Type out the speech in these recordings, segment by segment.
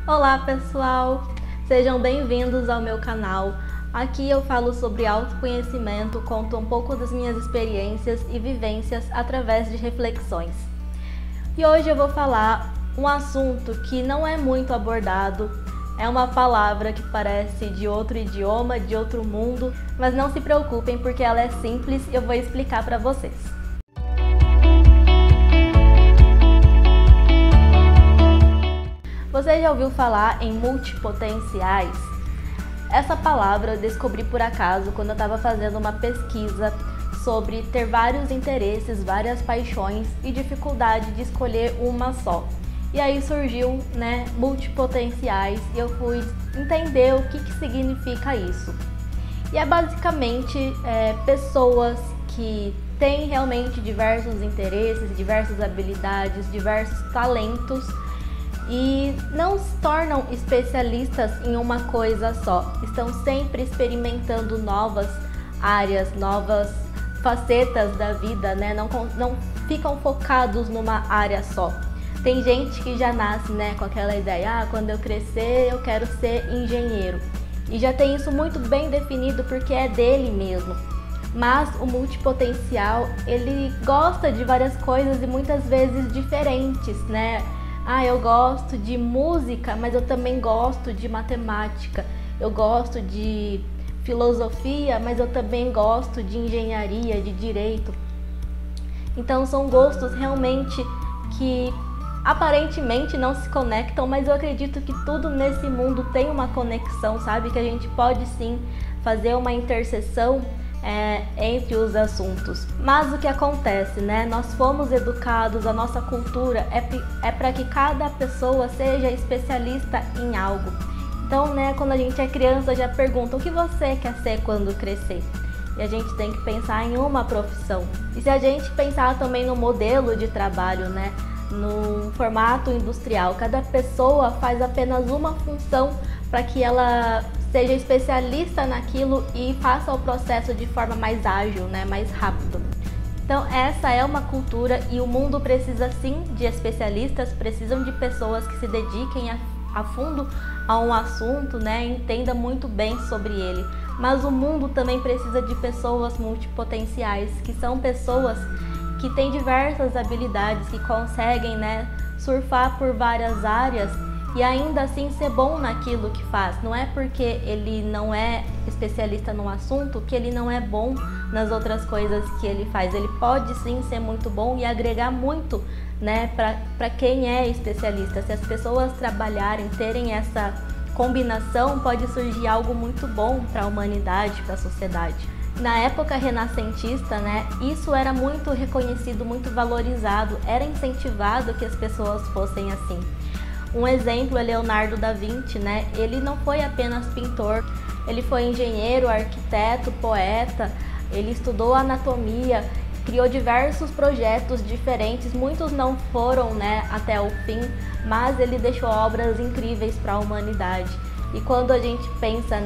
Olá pessoal, sejam bem-vindos ao meu canal. Aqui eu falo sobre autoconhecimento, conto um pouco das minhas experiências e vivências através de reflexões. E hoje eu vou falar um assunto que não é muito abordado, é uma palavra que parece de outro idioma, de outro mundo, mas não se preocupem porque ela é simples e eu vou explicar para vocês. Você já ouviu falar em multipotenciais? Essa palavra eu descobri por acaso quando eu estava fazendo uma pesquisa sobre ter vários interesses, várias paixões e dificuldade de escolher uma só. E aí surgiu, multipotenciais e eu fui entender o que significa isso. E é basicamente pessoas que têm realmente diversos interesses, diversas habilidades, diversos talentos, e não se tornam especialistas em uma coisa só. Estão sempre experimentando novas áreas, novas facetas da vida, não ficam focados numa área só. Tem gente que já nasce com aquela ideia, quando eu crescer eu quero ser engenheiro. E já tem isso muito bem definido porque é dele mesmo. Mas o multipotencial, ele gosta de várias coisas e muitas vezes diferentes, eu gosto de música, mas eu também gosto de matemática. Eu gosto de filosofia, mas eu também gosto de engenharia, de direito. Então são gostos realmente que aparentemente não se conectam, mas eu acredito que tudo nesse mundo tem uma conexão, sabe? Que a gente pode sim fazer uma interseção entre os assuntos. Mas o que acontece, Nós fomos educados, a nossa cultura é para que cada pessoa seja especialista em algo. Então, quando a gente é criança, já pergunta o que você quer ser quando crescer. E a gente tem que pensar em uma profissão. E se a gente pensar também no modelo de trabalho, no formato industrial, cada pessoa faz apenas uma função para que ela seja especialista naquilo e faça o processo de forma mais ágil, mais rápido. Então essa é uma cultura e o mundo precisa sim de especialistas, precisam de pessoas que se dediquem a fundo a um assunto, entendam muito bem sobre ele. Mas o mundo também precisa de pessoas multipotenciais, que são pessoas que têm diversas habilidades, que conseguem surfar por várias áreas e ainda assim ser bom naquilo que faz. Não é porque ele não é especialista no assunto que ele não é bom nas outras coisas que ele faz. Ele pode sim ser muito bom e agregar muito para quem é especialista. Se as pessoas trabalharem, terem essa combinação, pode surgir algo muito bom para a humanidade, para a sociedade. Na época renascentista, isso era muito reconhecido, muito valorizado, era incentivado que as pessoas fossem assim. Um exemplo é Leonardo da Vinci, Ele não foi apenas pintor, ele foi engenheiro, arquiteto, poeta, ele estudou anatomia, criou diversos projetos diferentes, muitos não foram até o fim, mas ele deixou obras incríveis para a humanidade. E quando a gente pensa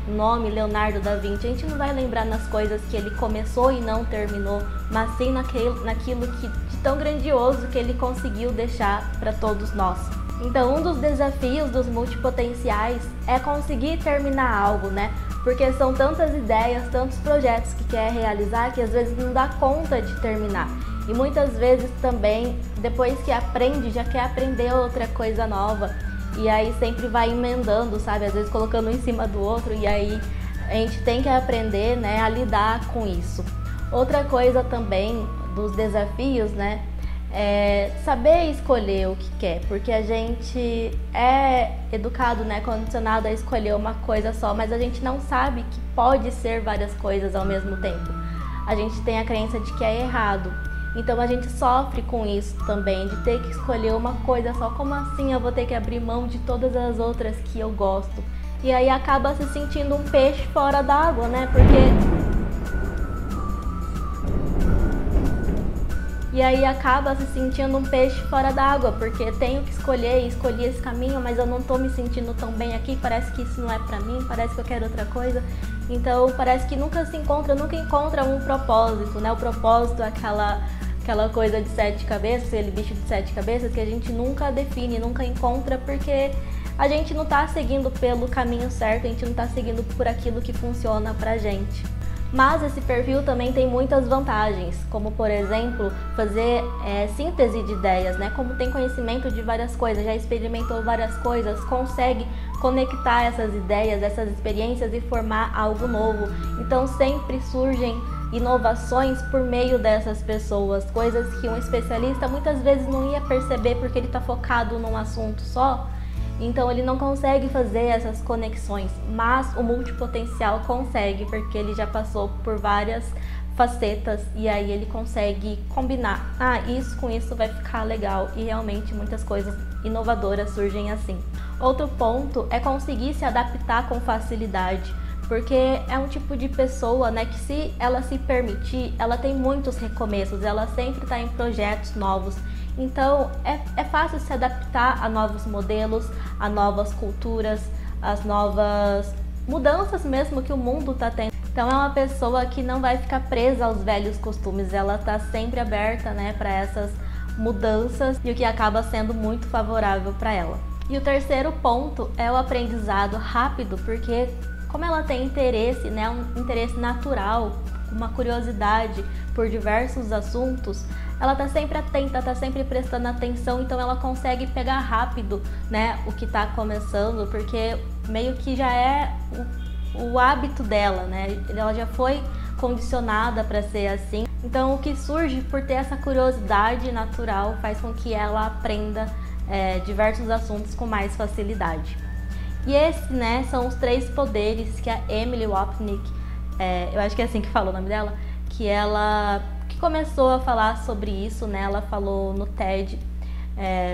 no nome Leonardo da Vinci, a gente não vai lembrar nas coisas que ele começou e não terminou, mas sim naquilo de tão grandioso que ele conseguiu deixar para todos nós. Então um dos desafios dos multipotenciais é conseguir terminar algo, Porque são tantas ideias, tantos projetos que quer realizar que às vezes não dá conta de terminar. E muitas vezes também, depois que aprende, já quer aprender outra coisa nova. E aí sempre vai emendando, sabe? Às vezes colocando um em cima do outro, e aí a gente tem que aprender, a lidar com isso. Outra coisa também dos desafios, é saber escolher o que quer, porque a gente é educado, condicionado a escolher uma coisa só, mas a gente não sabe que pode ser várias coisas ao mesmo tempo. A gente tem a crença de que é errado. Então a gente sofre com isso também, de ter que escolher uma coisa só. Como assim eu vou ter que abrir mão de todas as outras que eu gosto? E aí acaba se sentindo um peixe fora d'água, porque tenho que escolher e escolhi esse caminho, mas eu não tô me sentindo tão bem aqui, parece que isso não é pra mim, parece que eu quero outra coisa. Então parece que nunca encontra um propósito, O propósito é aquela coisa de 7 cabeças, aquele bicho de 7 cabeças que a gente nunca define, nunca encontra, porque a gente não está seguindo pelo caminho certo, a gente não está seguindo por aquilo que funciona pra gente. Mas esse perfil também tem muitas vantagens, como por exemplo, fazer síntese de ideias, né? Como tem conhecimento de várias coisas, já experimentou várias coisas, consegue conectar essas ideias, essas experiências e formar algo novo. Então sempre surgem inovações por meio dessas pessoas, coisas que um especialista muitas vezes não ia perceber porque ele está focado num assunto só. Então ele não consegue fazer essas conexões, mas o multipotencial consegue, porque ele já passou por várias facetas e aí ele consegue combinar. Isso com isso vai ficar legal, e realmente muitas coisas inovadoras surgem assim. Outro ponto é conseguir se adaptar com facilidade, porque é um tipo de pessoa, né, que se ela se permitir, ela tem muitos recomeços, ela sempre está em projetos novos. Então é fácil se adaptar a novos modelos, a novas culturas, as novas mudanças mesmo que o mundo está tendo. Então é uma pessoa que não vai ficar presa aos velhos costumes, ela está sempre aberta, né, para essas mudanças, e o que acaba sendo muito favorável para ela. E o terceiro ponto é o aprendizado rápido, porque como ela tem interesse, né, um interesse natural, uma curiosidade por diversos assuntos, ela tá sempre atenta, tá sempre prestando atenção, então ela consegue pegar rápido, né, o que tá começando, porque meio que já é o hábito dela, né, ela já foi condicionada para ser assim. Então o que surge por ter essa curiosidade natural faz com que ela aprenda diversos assuntos com mais facilidade. E esses, né, são os 3 poderes que a Emily Wapnick, eu acho que é assim que fala o nome dela, que começou a falar sobre isso, né? Ela falou no TED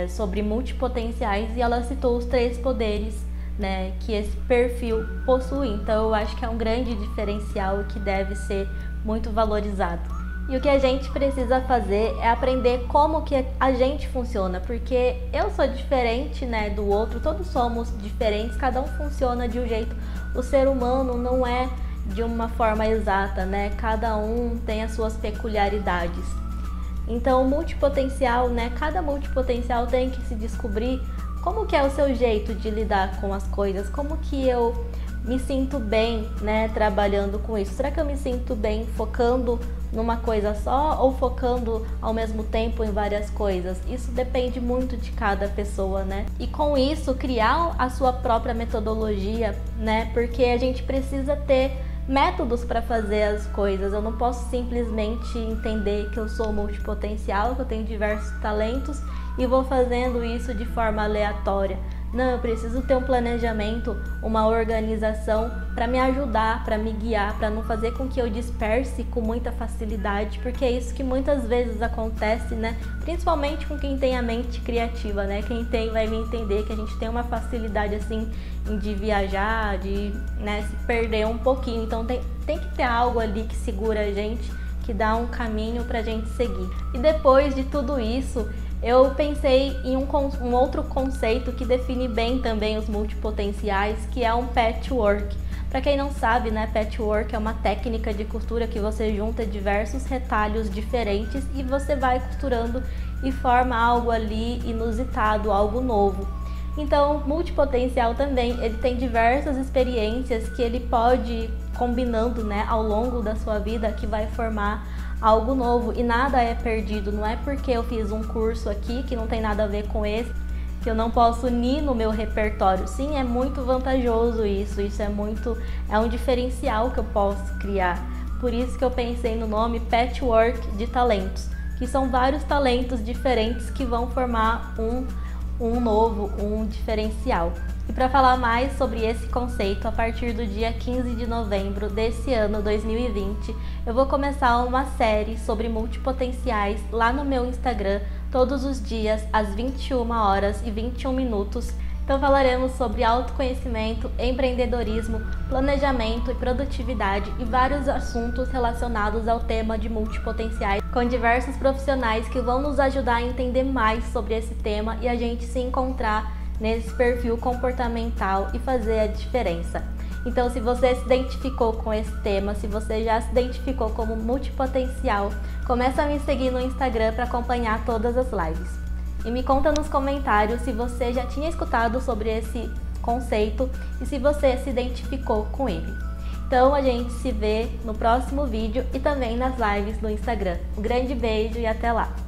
sobre multipotenciais, e ela citou os 3 poderes, né, que esse perfil possui. Então eu acho que é um grande diferencial e que deve ser muito valorizado. E o que a gente precisa fazer é aprender como que a gente funciona, porque eu sou diferente, né, do outro, todos somos diferentes, cada um funciona de um jeito. O ser humano não é de uma forma exata, né? Cada um tem as suas peculiaridades. Então, o multipotencial, né? Cada multipotencial tem que se descobrir como que é o seu jeito de lidar com as coisas, como que eu me sinto bem, né, trabalhando com isso. Será que eu me sinto bem focando numa coisa só ou focando ao mesmo tempo em várias coisas? Isso depende muito de cada pessoa, né? E com isso, criar a sua própria metodologia, né? Porque a gente precisa ter métodos para fazer as coisas. Eu não posso simplesmente entender que eu sou multipotencial, que eu tenho diversos talentos e vou fazendo isso de forma aleatória. Não, eu preciso ter um planejamento, uma organização para me ajudar, para me guiar, para não fazer com que eu disperse com muita facilidade, porque é isso que muitas vezes acontece, né? Principalmente com quem tem a mente criativa, né? Quem tem vai me entender que a gente tem uma facilidade assim de viajar, de, né, se perder um pouquinho. Então tem que ter algo ali que segura a gente, que dá um caminho para a gente seguir. E depois de tudo isso, eu pensei em um outro conceito que define bem também os multipotenciais, que é um patchwork. Para quem não sabe, né, patchwork é uma técnica de costura que você junta diversos retalhos diferentes e você vai costurando e forma algo ali inusitado, algo novo. Então, multipotencial também, ele tem diversas experiências que ele pode ir combinando, né, ao longo da sua vida, que vai formar algo novo, e nada é perdido. Não é porque eu fiz um curso aqui que não tem nada a ver com esse que eu não posso unir no meu repertório. Sim, é muito vantajoso isso é um diferencial que eu posso criar. Por isso que eu pensei no nome Patchwork de Talentos, que são vários talentos diferentes que vão formar um novo, um diferencial. E para falar mais sobre esse conceito, a partir do dia 15 de novembro desse ano 2020, eu vou começar uma série sobre multipotenciais lá no meu Instagram, todos os dias às 21h21. Então falaremos sobre autoconhecimento, empreendedorismo, planejamento e produtividade e vários assuntos relacionados ao tema de multipotenciais, com diversos profissionais que vão nos ajudar a entender mais sobre esse tema e a gente se encontrar nesse perfil comportamental e fazer a diferença. Então, se você se identificou com esse tema, se você já se identificou como multipotencial, começa a me seguir no Instagram para acompanhar todas as lives. E me conta nos comentários se você já tinha escutado sobre esse conceito e se você se identificou com ele. Então a gente se vê no próximo vídeo e também nas lives no Instagram. Um grande beijo e até lá!